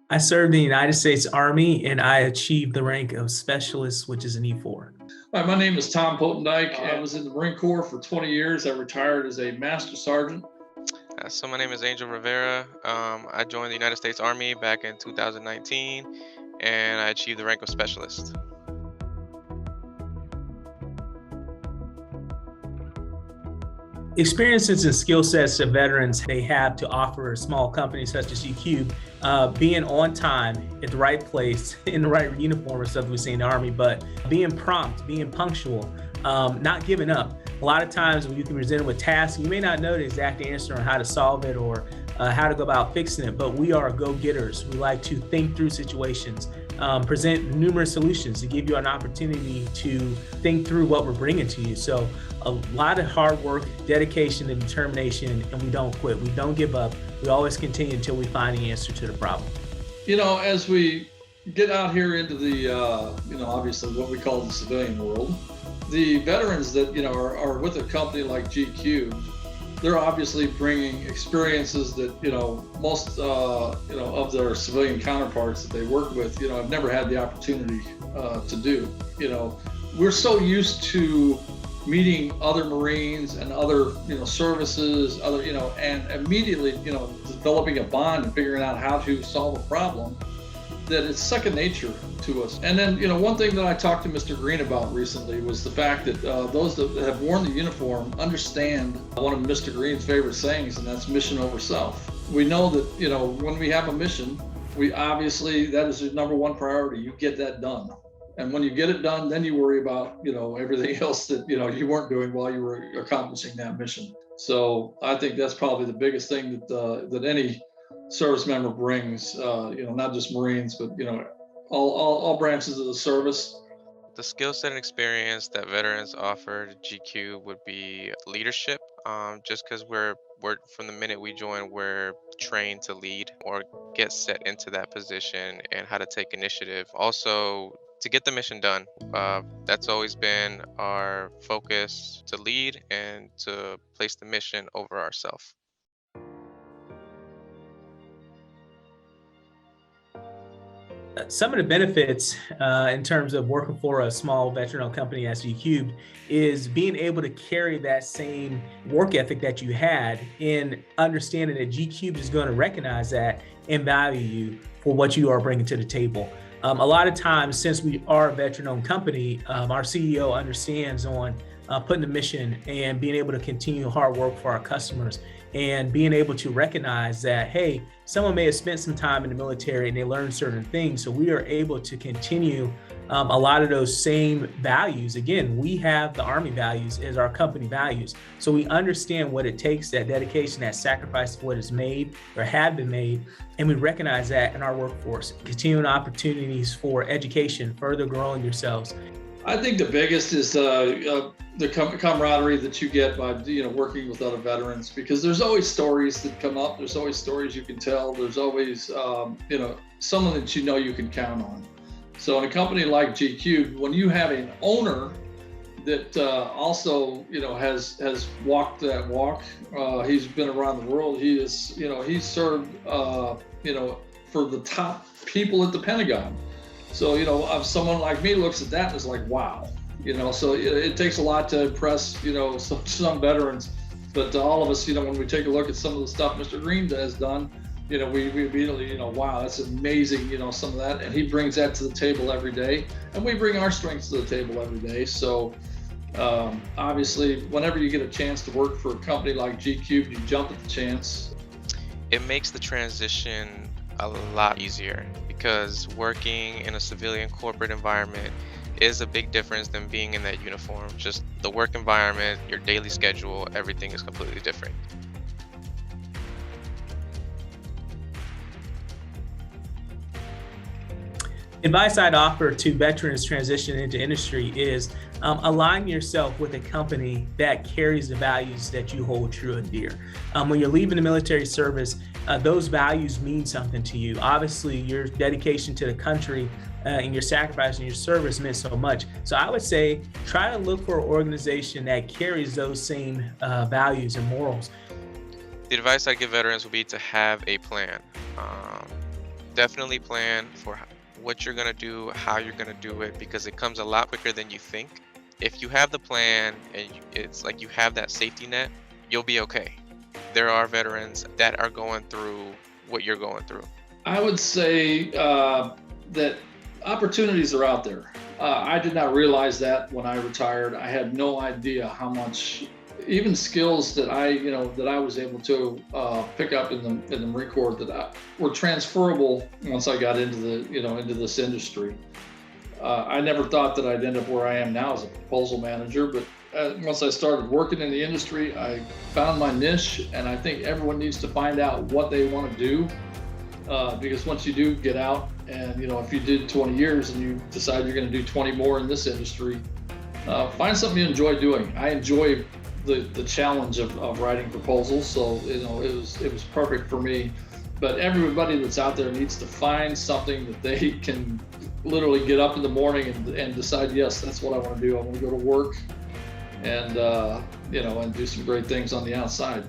I served in the United States Army and I achieved the rank of specialist, which is an E4. Hi, my name is Tom Potendyk. I was in the Marine Corps for 20 years. I retired as a master sergeant. So my name is Rivera. I joined the United States Army back in 2019, and I achieved the rank of specialist. Experiences and skill sets that veterans they have to offer small companies such as GCubed, being on time at the right place in the right uniform or stuff we see in the Army, but being prompt, being punctual, not giving up. A lot of times when you can present with tasks, you may not know the exact answer on how to solve it or how to go about fixing it, but we are go-getters. We like to think through situations, present numerous solutions to give you an opportunity to think through what we're bringing to you. So a lot of hard work, dedication, and determination, and we don't quit. We don't give up. We always continue until we find the answer to the problem. You know, as we get out here into the, obviously what we call the civilian world, the veterans that, are with a company like GCubed, they're obviously bringing experiences that, most, of their civilian counterparts that they work with, have never had the opportunity to do. We're so used to meeting other Marines and other, services, and immediately, developing a bond and figuring out how to solve a problem, that it's second nature to us. And then, one thing that I talked to Mr. Green about recently was the fact that those that have worn the uniform understand one of Mr. Green's favorite sayings, and that's mission over self. We know that, when we have a mission, we obviously, that is the number one priority. You get that done. And when you get it done, then you worry about, everything else that, you weren't doing while you were accomplishing that mission. So I think that's probably the biggest thing that any service member brings, not just Marines, but, all branches of the service. The skill set and experience that veterans offer to GQ would be leadership. Just because we're from the minute we join, we're trained to lead or get set into that position and how to take initiative. Also, to get the mission done, that's always been our focus, to lead and to place the mission over ourselves. Some of the benefits in terms of working for a small veteran-owned company as GCubed is being able to carry that same work ethic that you had in understanding that GCubed is going to recognize that and value you for what you are bringing to the table. A lot of times, since we are a veteran-owned company, our CEO understands on putting the mission and being able to continue hard work for our customers and being able to recognize that, hey, someone may have spent some time in the military and they learned certain things. So we are able to continue a lot of those same values. Again, we have the Army values as our company values. So we understand what it takes, that dedication, that sacrifice for what is made or had been made. And we recognize that in our workforce, continuing opportunities for education, further growing yourselves. I think the biggest is the camaraderie that you get by working with other veterans, because there's always stories that come up. There's always stories you can tell. There's always someone that you can count on. So in a company like GCubed, when you have an owner that also has walked that walk, he's been around the world. He is he's served for the top people at the Pentagon. So, someone like me looks at that and is like, wow, so it takes a lot to impress, some veterans, but all of us, when we take a look at some of the stuff Mr. Green has done, we immediately, wow, that's amazing, some of that. And he brings that to the table every day, and we bring our strengths to the table every day. So obviously, whenever you get a chance to work for a company like GCubed, you jump at the chance. It makes the transition a lot easier, because working in a civilian corporate environment is a big difference than being in that uniform. Just the work environment, your daily schedule, everything is completely different. Advice I'd offer to veterans transitioning into industry is align yourself with a company that carries the values that you hold true and dear. When you're leaving the military service, those values mean something to you. Obviously, your dedication to the country and your sacrifice and your service meant so much. So I would say try to look for an organization that carries those same values and morals. The advice I give veterans would be to have a plan. Definitely plan for what you're going to do, how you're going to do it, because it comes a lot quicker than you think. If you have the plan and it's like you have that safety net, you'll be okay. There are veterans that are going through what you're going through. I would say that opportunities are out there. I did not realize that when I retired. I had no idea how much, even skills that I was able to pick up in the Marine Corps were transferable once I got into into this industry. I never thought that I'd end up where I am now as a proposal manager, but once I started working in the industry, I found my niche, and I think everyone needs to find out what they want to do, because once you do get out, and if you did 20 years and you decide you're going to do 20 more in this industry, find something you enjoy doing. I enjoy the challenge of writing proposals, so it was perfect for me. But everybody that's out there needs to find something that they can literally get up in the morning and decide, yes, that's what I want to do. I want to go to work and and do some great things on the outside.